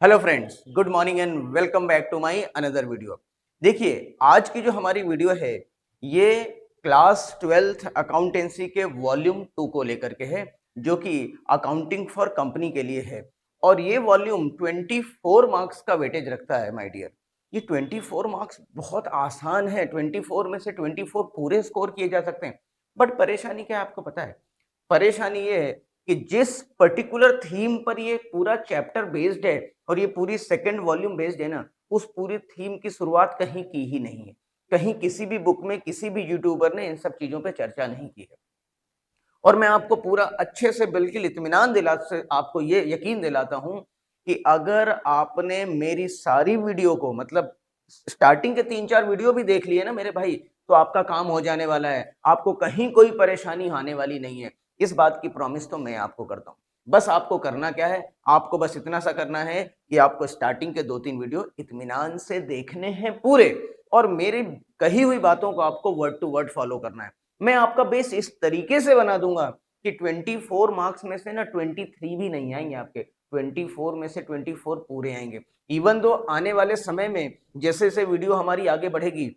Hello friends, good morning and welcome back to my another video. देखिए, आज की जो हमारी वीडियो है ये क्लास 12th अकाउंटेंसी के वॉल्यूम 2 को लेकर के है, जो कि अकाउंटिंग फॉर कंपनी के लिए है। और ये वॉल्यूम 24 मार्क्स का वेटेज रखता है माय डियर। ये 24 मार्क्स बहुत आसान है, 24 में से 24 पूरे स्कोर किए जा सकते हैं। बट परेशानी क्या है आपको पता है? परेशानी ये है कि जिस पर्टिकुलर थीम पर ये पूरा चैप्टर बेस्ड है और ये पूरी सेकंड वॉल्यूम बेस्ड है ना, उस पूरी थीम की शुरुआत कहीं की ही नहीं है। कहीं किसी भी बुक में किसी भी यूट्यूबर ने इन सब चीजों पे चर्चा नहीं की है। और मैं आपको पूरा अच्छे से बिल्कुल इत्मीनान दिला से आपको ये यकीन दिलाता हूं कि अगर आपने मेरी सारी वीडियो को मतलब स्टार्टिंग के 3-4 वीडियो भी देख लिए ना मेरे भाई, तो आपका काम हो जाने वाला है। आपको कहीं कोई परेशानी आने वाली नहीं है। इस बात की प्रॉमिस तो मैं आपको करता हूँ। बस आपको करना क्या है? आपको बस इतना सा करना है कि आपको स्टार्टिंग के 2-3 वीडियो इत्मीनान से देखने हैं पूरे, और मेरी कही हुई बातों को आपको वर्ड टू वर्ड फॉलो करना है। मैं आपका बेस इस तरीके से बना दूंगा कि 24 मार्क्स में से ना 23 भी नहीं आएंगे आपके, 24 में से 24 पूरे आएंगे। इवन दो आने वाले समय में जैसे जैसे वीडियो हमारी आगे बढ़ेगी,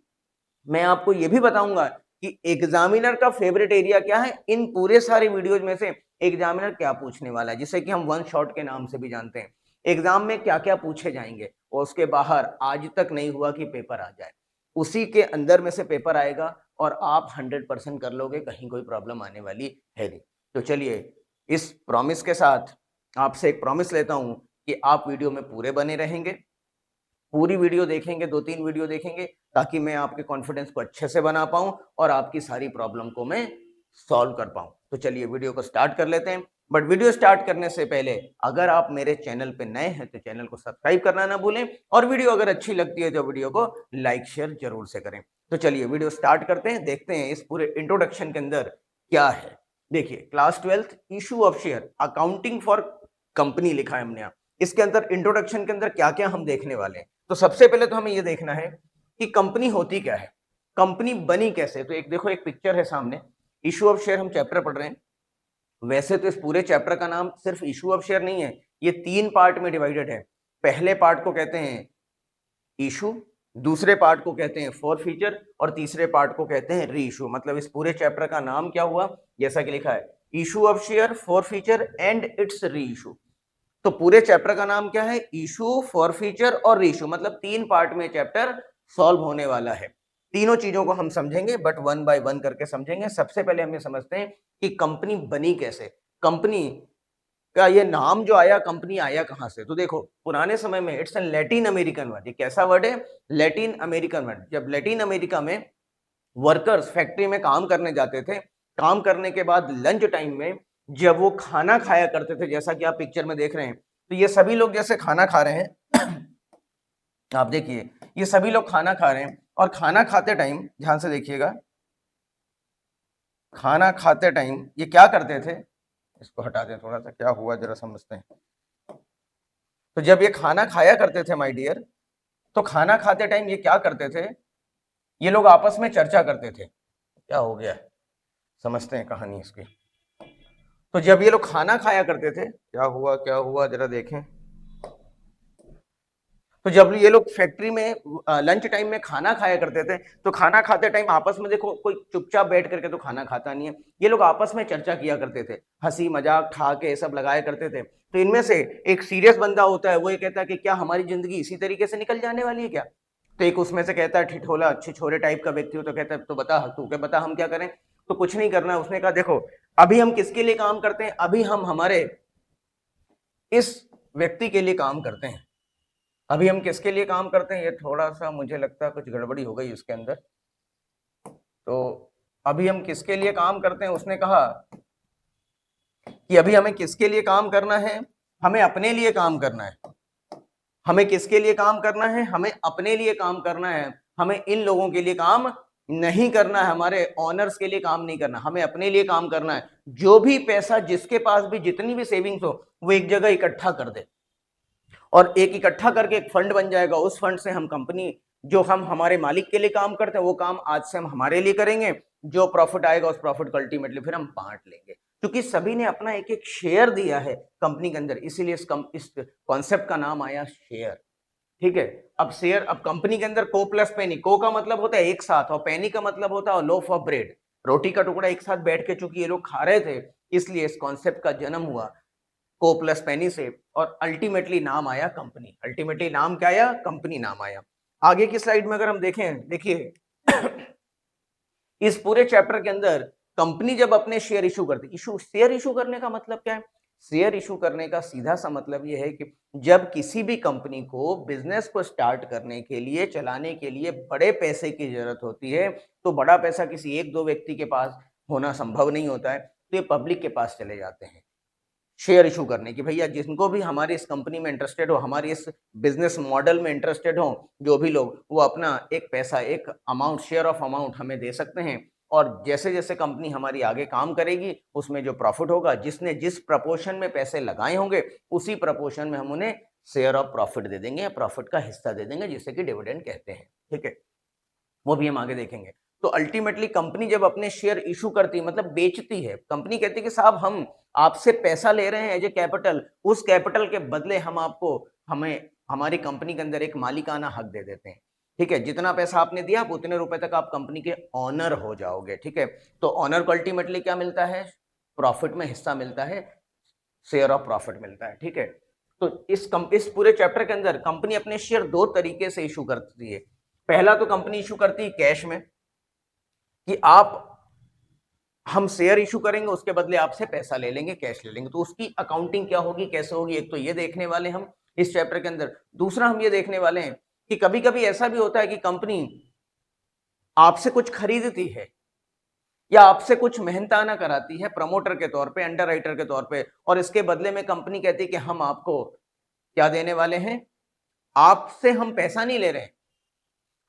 मैं आपको ये भी बताऊंगा कि एग्जामिनर का फेवरेट एरिया क्या है। इन पूरे सारे वीडियोज में से एग्जामिनर क्या पूछने वाला है, जिसे कि हम वन शॉट के नाम से भी जानते हैं। एग्जाम में क्या क्या पूछे जाएंगे और उसके बाहर आज तक नहीं हुआ कि पेपर आ जाए, उसी के अंदर में से पेपर आएगा और आप 100% कर लोगे, कहीं कोई प्रॉब्लम आने वाली है नहीं। तो चलिए, इस प्रॉमिस के साथ आपसे एक प्रॉमिस लेता हूं कि आप वीडियो में पूरे बने रहेंगे, पूरी वीडियो देखेंगे, 2-3 वीडियो देखेंगे, ताकि मैं आपके कॉन्फिडेंस को अच्छे से बना पाऊं और आपकी सारी प्रॉब्लम को मैं सॉल्व कर पाऊं। तो चलिए वीडियो को स्टार्ट कर लेते हैं। बट वीडियो स्टार्ट करने से पहले अगर आप मेरे चैनल पे नए हैं तो चैनल को सब्सक्राइब करना ना भूलें, और वीडियो अगर अच्छी लगती है तो वीडियो को लाइक शेयर जरूर से करें। तो चलिए वीडियो स्टार्ट करते हैं, देखते हैं इस पूरे इंट्रोडक्शन के अंदर क्या है। देखिए, class 12th issue of share accounting for company लिखा है हमने यहाँ। इसके अंदर इंट्रोडक्शन के अंदर क्या क्या हम देखने वाले हैं। तो सबसे पहले तो हमें यह देखना है कि कंपनी होती क्या है, कंपनी बनी कैसे। तो एक देखो, एक पिक्चर है सामने, इशू ऑफ शेयर हम चैप्टर पढ़ रहे हैं। वैसे तो इस पूरे चैप्टर का नाम सिर्फ इशू ऑफ शेयर नहीं है, ये 3 पार्ट में डिवाइडेड है। पहले पार्ट को कहते हैं इशू, दूसरे पार्ट को कहते हैं फॉर फीचर, और तीसरे पार्ट को कहते हैं री इशू। मतलब इस पूरे चैप्टर का नाम क्या हुआ, जैसा कि लिखा है, issue of share, for feature and it's री इशू। तो पूरे चैप्टर का नाम क्या है? इशू, फॉरफीचर और रीइशू। मतलब 3 पार्ट में चैप्टर सॉल्व होने वाला है। तीनों चीजों को हम समझेंगे, बट वन बाय वन करके समझेंगे। सबसे पहले हम ये समझते हैं कि कंपनी बनी कैसे। कंपनी का ये नाम जो आया, कंपनी आया कहां से? तो देखो, पुराने समय में it's an Latin American word. ये कैसा वर्ड है? Latin American word. जब लैटिन अमेरिका में वर्कर्स फैक्ट्री में काम करने जाते थे, काम करने के बाद लंच टाइम में जब वो खाना खाया करते थे, जैसा कि आप पिक्चर में देख रहे हैं, तो ये सभी लोग जैसे खाना खा रहे हैं आप देखिए, ये सभी लोग खाना खा रहे हैं, और खाना खाते टाइम ध्यान से देखिएगा, खाना खाते टाइम ये क्या करते थे? इसको हटा दें थोड़ा सा, क्या हुआ जरा समझते हैं। तो जब ये खाना खाया करते थे माय डियर, तो खाना खाते टाइम ये क्या करते थे? ये लोग आपस में चर्चा करते थे। क्या हो गया, समझते हैं कहानी इसकी। तो जब ये लोग खाना खाया करते थे, क्या हुआ जरा देखें। तो जब ये लोग फैक्ट्री में लंच टाइम में खाना खाया करते थे, तो खाना खाते टाइम आपस में, देखो कोई चुपचाप बैठ करके तो खाना खाता नहीं है, ये लोग आपस में चर्चा किया करते थे, हंसी मजाक ठहाके सब लगाया करते थे। तो इनमें से एक सीरियस बंदा होता है, वो ये कहता है कि क्या हमारी जिंदगी इसी तरीके से निकल जाने वाली है क्या? तो एक उसमें से कहता है, ठिठोला छिछोरे टाइप का व्यक्ति हो, तो कहता है तो बता, तू क्या बता, हम क्या करें? तो कुछ नहीं करना है। उसने कहा देखो, अभी हम किसके लिए काम करते हैं? अभी हम हमारे इस व्यक्ति के लिए काम करते हैं। अभी हम किसके लिए काम करते हैं? ये थोड़ा सा मुझे लगता है कुछ गड़बड़ी हो गई इसके अंदर। तो अभी हम किसके लिए काम करते हैं? उसने कहा कि अभी हमें किसके लिए काम करना है? हमें अपने लिए काम करना है। हमें किसके लिए काम करना है? हमें अपने लिए काम करना है। हमें इन लोगों के लिए काम नहीं करना है, हमारे ऑनर्स के लिए काम नहीं करना, हमें अपने लिए काम करना है। जो भी पैसा जिसके पास भी जितनी भी सेविंग्स हो, वो एक जगह इकट्ठा कर दे, और एक इकट्ठा करके एक फंड बन जाएगा। उस फंड से हम कंपनी, जो हम हमारे मालिक के लिए काम करते हैं, वो काम आज से हम हमारे लिए करेंगे। जो प्रॉफिट आएगा उस प्रॉफिट को अल्टीमेटली फिर हम बांट लेंगे। क्योंकि सभी ने अपना एक एक शेयर दिया है कंपनी के अंदर, इसीलिए इस कॉन्सेप्ट का नाम आया शेयर। ठीक है, अब शेयर, अब कंपनी के अंदर को प्लस पेनी, को का मतलब होता है एक साथ और पेनी का मतलब होता है लोफ ऑफ ब्रेड, रोटी का टुकड़ा एक साथ बैठ के चूंकि ये लोग खा रहे थे, इसलिए इस कॉन्सेप्ट का जन्म हुआ को प्लस पेनी से, और अल्टीमेटली नाम आया कंपनी। अल्टीमेटली नाम क्या आया? कंपनी नाम आया। आगे की स्लाइड में अगर हम देखें, देखिए इस पूरे चैप्टर के अंदर कंपनी जब अपने शेयर इशू करती, शेयर इशू करने का मतलब क्या है? शेयर इशू करने का सीधा सा मतलब यह है कि जब किसी भी कंपनी को बिजनेस को स्टार्ट करने के लिए, चलाने के लिए बड़े पैसे की जरूरत होती है, तो बड़ा पैसा किसी एक दो व्यक्ति के पास होना संभव नहीं होता है, तो ये पब्लिक के पास चले जाते हैं शेयर इशू करने की। भैया जिनको भी हमारी इस कंपनी में इंटरेस्टेड हो, हमारी इस बिजनेस मॉडल में इंटरेस्टेड हो, जो भी लोग, वो अपना एक पैसा, एक अमाउंट, शेयर ऑफ अमाउंट हमें दे सकते हैं, और जैसे जैसे कंपनी हमारी आगे काम करेगी उसमें जो प्रॉफिट होगा, जिसने जिस प्रपोर्शन में पैसे लगाए होंगे उसी प्रपोर्शन में हम उन्हें शेयर ऑफ प्रॉफिट दे देंगे, या प्रॉफिट का हिस्सा दे देंगे, जिसे कि डिविडेंड कहते हैं। ठीक है, वो भी हम आगे देखेंगे। तो अल्टीमेटली कंपनी जब अपने शेयर इशू करती है, मतलब बेचती है, कंपनी कहती है कि साहब हम आपसे पैसा ले रहे हैं एज ए कैपिटल, उस कैपिटल के बदले हम आपको, हमें हमारी कंपनी के अंदर एक मालिकाना हक दे देते हैं। ठीक है, जितना पैसा आपने दिया आप उतने रुपए तक आप कंपनी के ऑनर हो जाओगे। ठीक है, तो ऑनर को अल्टीमेटली क्या मिलता है? प्रॉफिट में हिस्सा मिलता है, शेयर ऑफ प्रॉफिट मिलता है। ठीक है, तो इस पूरे चैप्टर के अंदर कंपनी अपने शेयर दो तरीके से इशू करती है। पहला तो कंपनी इशू करती है कैश में, कि आप, हम शेयर इशू करेंगे, उसके बदले आपसे पैसा ले लेंगे, कैश ले लेंगे। तो उसकी अकाउंटिंग क्या होगी, कैसे होगी, एक तो ये देखने वाले हम इस चैप्टर के अंदर। दूसरा हम ये देखने वाले हैं कि कभी कभी ऐसा भी होता है कि कंपनी आपसे कुछ खरीदती है या आपसे कुछ मेहनताना कराती है प्रमोटर के तौर पे, अंडर राइटर के तौर पे, और इसके बदले में कंपनी कहती है कि हम आपको क्या देने वाले हैं, आपसे हम पैसा नहीं ले रहे हैं,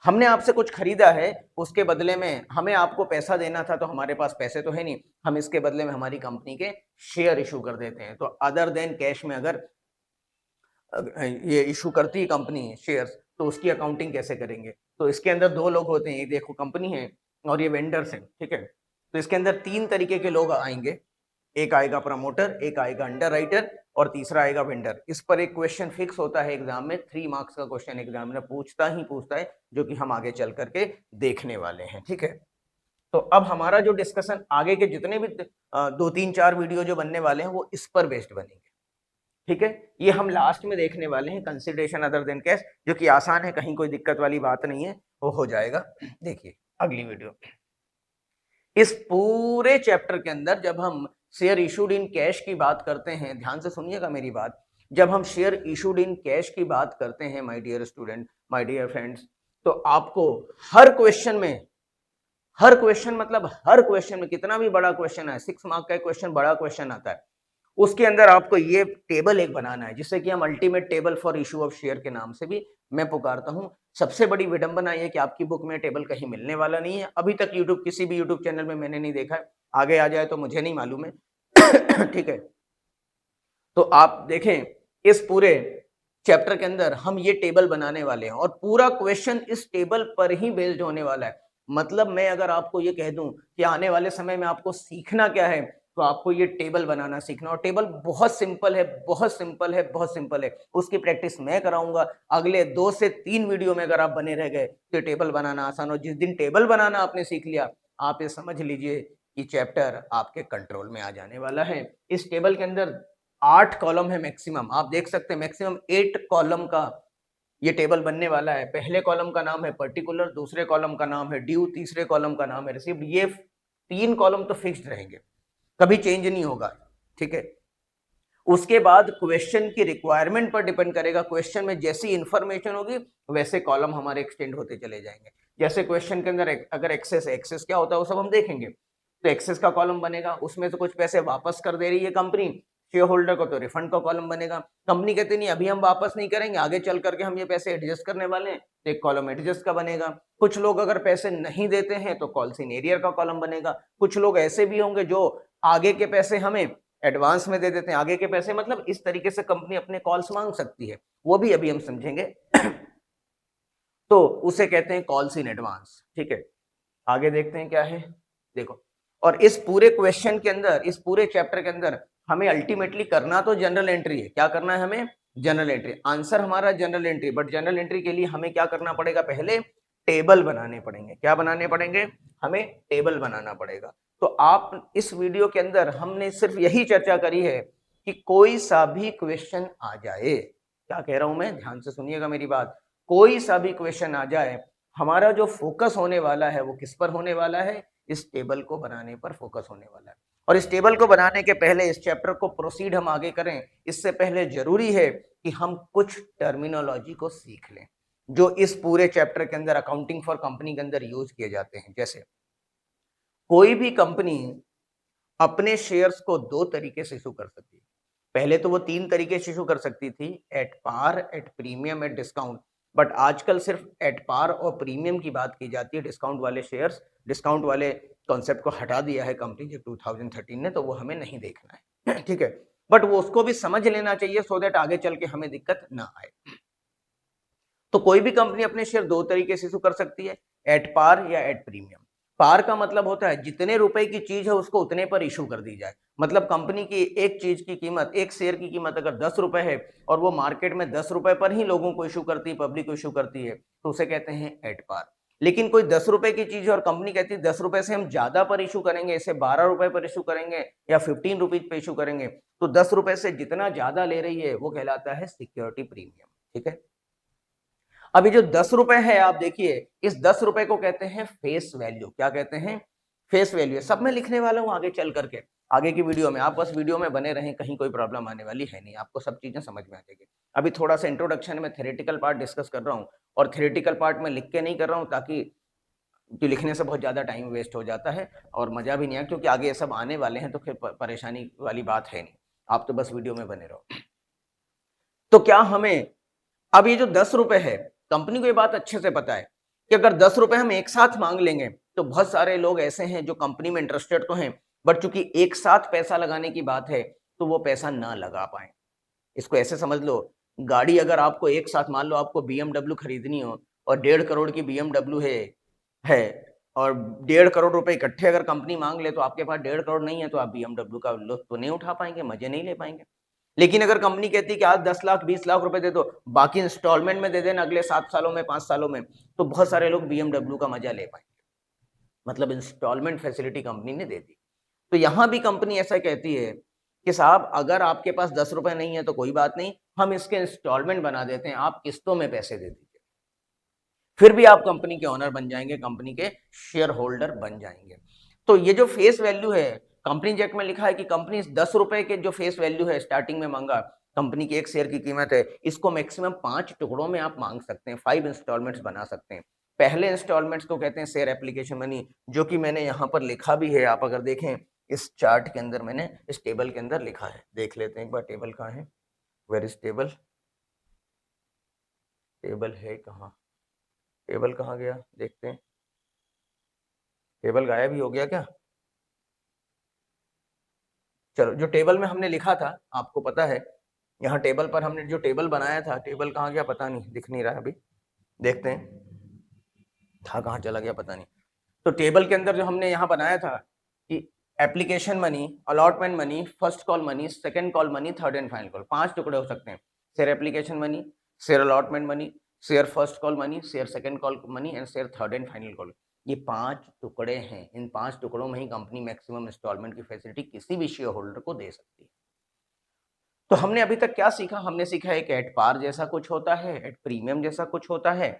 हमने आपसे कुछ खरीदा है, उसके बदले में हमें आपको पैसा देना था, तो हमारे पास पैसे तो है नहीं, हम इसके बदले में हमारी कंपनी के शेयर इशू कर देते हैं। तो अदर देन कैश में अगर ये इशू करती है कंपनी शेयर्स, तो उसकी अकाउंटिंग कैसे करेंगे? तो इसके अंदर दो लोग होते हैं, ये देखो कंपनी है और ये वेंडर्स हैं। ठीक है, तो इसके अंदर तीन तरीके के लोग आएंगे, एक आएगा प्रमोटर, एक आएगा अंडर राइटर, और तीसरा आएगा वेंडर। इस पर एक क्वेश्चन फिक्स होता है एग्जाम में, 3 मार्क्स का क्वेश्चन एग्जाम में पूछता है, जो कि हम आगे चल करके देखने वाले हैं। ठीक है, तो अब हमारा जो डिस्कशन आगे के जितने भी 2-3-4 वीडियो जो बनने वाले हैं वो इस पर बेस्ड बनेंगे। ठीक है, ये हम लास्ट में देखने वाले हैं, कंसिडरेशन अदर देन कैश, जो कि आसान है, कहीं कोई दिक्कत वाली बात नहीं है, वो हो जाएगा। देखिए अगली वीडियो। इस पूरे चैप्टर के अंदर जब हम शेयर इशूड इन कैश की बात करते हैं, ध्यान से सुनिएगा मेरी बात, जब हम शेयर इशूड इन कैश की बात करते हैं my dear student, my dear friends, तो आपको हर क्वेश्चन में, हर क्वेश्चन मतलब हर क्वेश्चन में, कितना भी बड़ा क्वेश्चन है, 6 मार्क का क्वेश्चन, बड़ा क्वेश्चन आता है, उसके अंदर आपको ये टेबल एक बनाना है, जिससे कि हम ultimate table for issue of share के नाम से भी मैं पुकारता हूं। सबसे बड़ी विडंबना ये कि आपकी बुक में टेबल कहीं मिलने वाला नहीं है, अभी तक यूट्यूब, किसी भी यूट्यूब चैनल में मैंने नहीं देखा है, आगे आ जाए तो मुझे नहीं मालूम है। ठीक है, तो आप देखें इस पूरे चैप्टर के अंदर हम ये टेबल बनाने वाले हैं, और पूरा क्वेश्चन इस टेबल पर ही बेस्ड होने वाला है। मतलब मैं अगर आपको ये कह दूं कि आने वाले समय में आपको सीखना क्या है, तो आपको ये टेबल बनाना सीखना, और टेबल बहुत सिंपल है, बहुत सिंपल है, बहुत सिंपल है। उसकी प्रैक्टिस मैं कराऊंगा अगले 2 से 3 वीडियो में। अगर आप बने रह गए तो टेबल बनाना आसान हो। जिस दिन टेबल बनाना आपने सीख लिया, आप ये समझ लीजिए कि चैप्टर आपके कंट्रोल में आ जाने वाला है। इस टेबल के अंदर 8 कॉलम है मैक्सिमम, आप देख सकते हैं मैक्सिमम 8 कॉलम का ये टेबल बनने वाला है। पहले कॉलम का नाम है पर्टिकुलर, दूसरे कॉलम का नाम है ड्यू, तीसरे कॉलम का नाम है रिसीव्ड। ये 3 कॉलम तो फिक्स्ड रहेंगे, कभी चेंज नहीं होगा। ठीक है, उसके बाद क्वेश्चन की रिक्वायरमेंट पर डिपेंड करेगा, क्वेश्चन में जैसी इंफॉर्मेशन होगी वैसे कॉलम हमारे एक्सटेंड होते चले जाएंगे। जैसे क्वेश्चन के अंदर अगर एक्सेस क्या होता है वो सब हम देखेंगे, तो एक्सेस का कॉलम बनेगा, उसमें तो कुछ पैसे वापस कर दे रही है कंपनी शेयर होल्डर को, तो रिफंड का कॉलम बनेगा। कंपनी कहती नहीं अभी हम वापस नहीं करेंगे, आगे चल करके हम ये पैसे एडजस्ट करने वाले हैं, तो एक कॉलम एडजस्ट का बनेगा। कुछ लोग अगर पैसे नहीं देते हैं तो कॉल इन एरियर का कॉलम बनेगा। कुछ लोग ऐसे भी होंगे जो आगे के पैसे हमें एडवांस में दे देते हैं, आगे के पैसे मतलब इस तरीके से कंपनी अपने कॉल्स मांग सकती है, वो भी अभी हम समझेंगे। तो उसे कहते हैं कॉल्स इन एडवांस। ठीक है, आगे देखते हैं क्या है। देखो और इस पूरे क्वेश्चन के अंदर, इस पूरे चैप्टर के अंदर हमें अल्टीमेटली करना तो जनरल एंट्री है। क्या करना है हमें? General entry. आंसर हमारा general entry, but general entry के लिए हमें क्या करना पड़ेगा? पहले टेबल बनाने पड़ेंगे। क्या बनाने पड़ेंगे? हमें टेबल बनाना पड़ेगा। तो आप इस वीडियो के अंदर हमने सिर्फ यही चर्चा करी है कि कोई सा भी क्वेश्चन आ जाए, क्या कह रहा हूं मैं, ध्यान से सुनिएगा मेरी बात, कोई सा भी क्वेश्चन आ जाए, हमारा जो फोकस होने वाला है वो किस पर होने वाला है? इस टेबल को बनाने पर फोकस होने वाला है। और इस टेबल को बनाने के पहले, इस चैप्टर को प्रोसीड हम आगे करें, इससे पहले जरूरी है कि हम कुछ टर्मिनोलॉजी को सीख लें जो इस पूरे चैप्टर के अंदर अकाउंटिंग फॉर कंपनी के अंदर यूज किए जाते हैं। जैसे कोई भी कंपनी अपने शेयर्स को दो तरीके से इशू कर सकती है। पहले तो वो 3 तरीके से इशू कर सकती थी, at par, at premium, at discount. But आजकल सिर्फ एट पार और प्रीमियम की बात की जाती है। डिस्काउंट वाले शेयर्स, डिस्काउंट वाले कॉन्सेप्ट को हटा दिया है कंपनी जो 2013 ने, तो वो हमें नहीं देखना है। ठीक है, बट वो उसको भी समझ लेना चाहिए सो दैट आगे चल के हमें दिक्कत ना आए। तो कोई भी कंपनी अपने शेयर दो तरीके से इशू कर सकती है, एट पार या एट प्रीमियम। पार का मतलब होता है जितने रुपए की चीज है उसको उतने पर इशू कर दी जाए। मतलब कंपनी की एक चीज की कीमत, एक शेयर की कीमत अगर 10 रुपए है और वो मार्केट में 10 रुपए पर ही लोगों को इशू करती है, पब्लिक को इशू करती है, तो उसे कहते हैं एट पार। लेकिन कोई 10 रुपए की चीज है और कंपनी कहती है 10 रुपए से हम ज्यादा पर इशू करेंगे, इसे 12 रुपए पर इशू करेंगे या 15 रुपीज पे इशू करेंगे, तो 10 रुपए से जितना ज्यादा ले रही है वो कहलाता है सिक्योरिटी प्रीमियम। ठीक है, अभी जो 10 रुपए है, आप देखिए, इस 10 रुपए को कहते हैं फेस वैल्यू। क्या कहते हैं? Face value. सब मैं लिखने वाला हूं आगे चल करके, आगे की वीडियो में। आप बस वीडियो में बने रहें, कहीं कोई प्रॉब्लम आने वाली है नहीं, आपको सब चीजें समझ में आ जाएगी। अभी थोड़ा सा इंट्रोडक्शन में थ्योरेटिकल पार्ट डिस्कस कर रहा हूँ, और थ्योरेटिकल पार्ट में लिख के नहीं कर रहा हूँ ताकि लिखने से बहुत ज्यादा टाइम वेस्ट हो जाता है और मजा भी नहीं आया, क्योंकि आगे ये सब आने वाले हैं तो फिर परेशानी वाली बात है नहीं। आप तो बस वीडियो में बने रहो। तो क्या हमें अब ये जो 10 रुपए है, कंपनी को ये बात अच्छे से पता है कि अगर 10 रुपए हम एक साथ मांग लेंगे तो बहुत सारे लोग ऐसे हैं जो कंपनी में इंटरेस्टेड तो हैं, बट चूंकि एक साथ पैसा लगाने की बात है तो वो पैसा ना लगा पाए। इसको ऐसे समझ लो, गाड़ी अगर आपको एक साथ, मान लो आपको BMW खरीदनी हो और 1.5 करोड़ की BMW है और 1.5 करोड़ रुपए इकट्ठे अगर कंपनी मांग ले, तो आपके पास 1.5 करोड़ नहीं है तो आप BMW का लुत्फ तो नहीं उठा पाएंगे, मजे नहीं ले पाएंगे। लेकिन अगर कंपनी कहती है कि आज 10 लाख 20 लाख रुपए दे दो, बाकी इंस्टॉलमेंट में दे देना अगले 7 सालों में, 5 सालों में, तो बहुत सारे लोग BMW का मजा ले पाएंगे। मतलब इंस्टॉलमेंट फैसिलिटी कंपनी ने दे दी। तो यहां भी कंपनी ऐसा कहती है कि साहब अगर आपके पास 10 रुपए नहीं है तो कोई बात नहीं, हम इसके इंस्टॉलमेंट बना देते हैं, आप किस्तों में पैसे दे दीजिए, फिर भी आप कंपनी के ओनर बन जाएंगे, कंपनी के शेयर होल्डर बन जाएंगे। तो ये जो फेस वैल्यू है, कंपनी एक्ट में लिखा है कि कंपनी 10 रुपए के जो फेस वैल्यू है, स्टार्टिंग में मांगा, कंपनी की एक शेयर की कीमत है, इसको मैक्सिमम 5 टुकड़ों में आप मांग सकते हैं, 5 इंस्टॉलमेंट्स बना सकते हैं। पहले इंस्टॉलमेंट्स को कहते हैं शेयर एप्लीकेशन मनी, जो कि मैंने यहाँ पर लिखा भी है। आप अगर देखें इस चार्ट के अंदर, मैंने इस टेबल के अंदर लिखा है, देख लेते हैं एक बार टेबल कहाँ है, वेयर इज टेबल, टेबल है कहाँ, टेबल कहाँ गया, देखते हैं, टेबल गायब ही हो गया क्या? चलो, जो टेबल में हमने लिखा था, आपको पता है, यहाँ टेबल पर हमने जो टेबल बनाया था, टेबल कहाँ गया पता नहीं, दिख नहीं रहा है अभी, देखते हैं था कहाँ चला गया पता नहीं। तो टेबल के अंदर जो हमने यहाँ बनाया था कि application money, allotment money, first call money, second call money, third and final call, 5 टुकड़े हो सकते हैं। Share application money, share allotment money, share first call money, share second call money and share third and final call. ये 5 टुकड़े हैं। इन 5 टुकड़ों में ही company maximum instalment की फैसिलिटी किसी भी शेयर होल्डर को दे सकती है। तो हमने अभी तक क्या सीखा? हमने सीखा एक एट पार जैसा कुछ होता है, एट प्रीमियम जैसा कुछ होता है,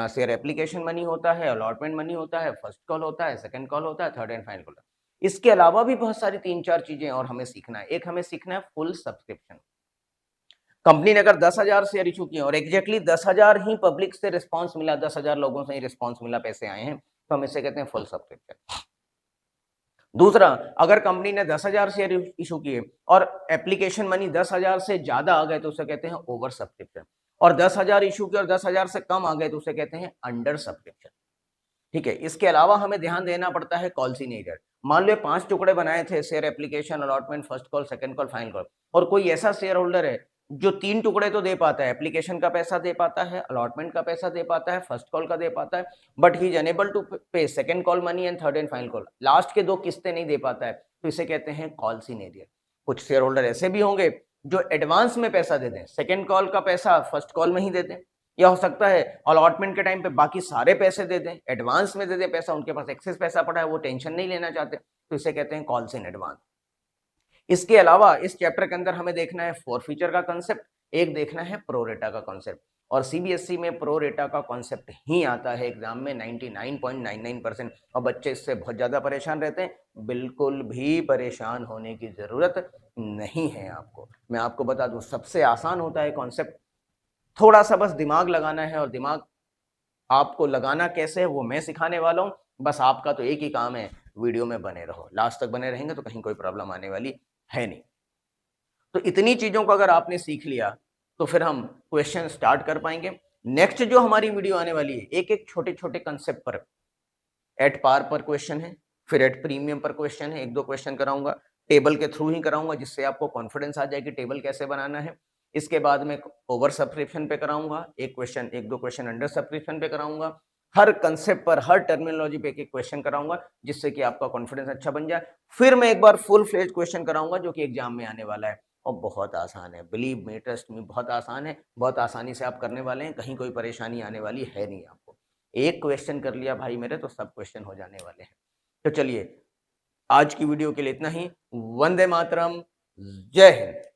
शेयर एप्लीकेशन मनी होता है, अलॉटमेंट मनी होता है, फर्स्ट कॉल होता है, सेकंड कॉल होता है, थर्ड एंड फाइनल कॉल। इसके अलावा भी बहुत सारी 3-4 चीजें और हमें सीखना है। एक हमें सीखना है फुल सब्सक्रिप्शन। कंपनी ने अगर 10,000 शेयर इशू किए और एग्जैक्टली 10,000 ही पब्लिक से रिस्पांस मिला, 10,000 लोगों से ही रिस्पांस मिला, पैसे आए हैं, तो हम इसे कहते हैं फुल सब्सक्रिप्शन। दूसरा, अगर कंपनी ने 10,000 शेयर इशू किए और एप्लीकेशन मनी 10,000 से ज्यादा आ गए तो उसे कहते हैं ओवर सब्सक्रिप्शन, और 10,000 इशू किए और 10,000 से कम आ गए तो उसे कहते हैं अंडर सब्सक्रिप्शन। ठीक है, इसके अलावा हमें ध्यान देना पड़ता है कॉल्स इन एरियर। मान लो 5 टुकड़े बनाए थे, share application, allotment, first call, second call, final call, और कोई ऐसा शेयर होल्डर है जो 3 टुकड़े तो दे पाता है, एप्लीकेशन का पैसा दे पाता है, अलॉटमेंट का पैसा दे पाता है, फर्स्ट कॉल का दे पाता है, but he is unable to pay second call money and third and final call, last के 2 किस्तें नहीं दे पाता है, तो इसे कहते हैं कॉल्स इन एरियर। कुछ शेयर होल्डर ऐसे भी होंगे जो एडवांस में पैसा दे दें, सेकंड कॉल का पैसा फर्स्ट कॉल में ही दे दें, या हो सकता है अलॉटमेंट के टाइम पे बाकी सारे पैसे दे दें, एडवांस में दे दें पैसा, उनके पास एक्सेस पैसा पड़ा है, वो टेंशन नहीं लेना चाहते, तो इसे कहते हैं कॉल्स इन एडवांस। इसके अलावा इस चैप्टर के अंदर हमें देखना है फॉरफीचर का कॉन्सेप्ट, एक देखना है प्रोरेटा का कॉन्सेप्ट, और सीबीएसई में प्रोरेटा का कॉन्सेप्ट ही आता है एग्जाम में 99.99%, और बच्चे इससे बहुत ज़्यादा परेशान रहते हैं। बिल्कुल भी परेशान होने की ज़रूरत नहीं है आपको। मैं आपको बता दूं, सबसे आसान होता है कॉन्सेप्ट, थोड़ा सा बस दिमाग लगाना है, और दिमाग आपको लगाना कैसे है वो मैं सिखाने वाला हूँ। बस आपका तो एक ही काम है, वीडियो में बने रहो, लास्ट तक बने रहेंगे तो कहीं कोई प्रॉब्लम आने वाली है नहीं। तो इतनी चीजों को अगर आपने सीख लिया तो फिर हम क्वेश्चन स्टार्ट कर पाएंगे। नेक्स्ट जो हमारी वीडियो आने वाली है, एक एक छोटे छोटे कंसेप्ट पर, एट पार पर क्वेश्चन है, फिर एट प्रीमियम पर क्वेश्चन है, 1-2 क्वेश्चन कराऊंगा, टेबल के थ्रू ही कराऊंगा जिससे आपको कॉन्फिडेंस आ जाए कि टेबल कैसे बनाना है। इसके बाद में ओवर सब्सक्रिप्शन पे कराऊंगा, 1-2 क्वेश्चन अंडर सब्सक्रिप्शन पे कराऊंगा, हर कंसेप्ट पर, हर टर्मिनोलॉजी पे एक क्वेश्चन कराऊंगा जिससे कि आपका कॉन्फिडेंस अच्छा बन जाए। फिर मैं एक बार फुल फ्लेज क्वेश्चन कराऊंगा जो कि एग्जाम में आने वाला है, और बहुत आसान है, बिलीव मी, ट्रस्ट मी, बहुत आसान है, बहुत आसानी से आप करने वाले हैं, कहीं कोई परेशानी आने वाली है नहीं आपको। एक क्वेश्चन कर लिया भाई मेरे तो सब क्वेश्चन हो जाने वाले हैं। तो चलिए, आज की वीडियो के लिए इतना ही। वंदे मातरम, जय हिंद।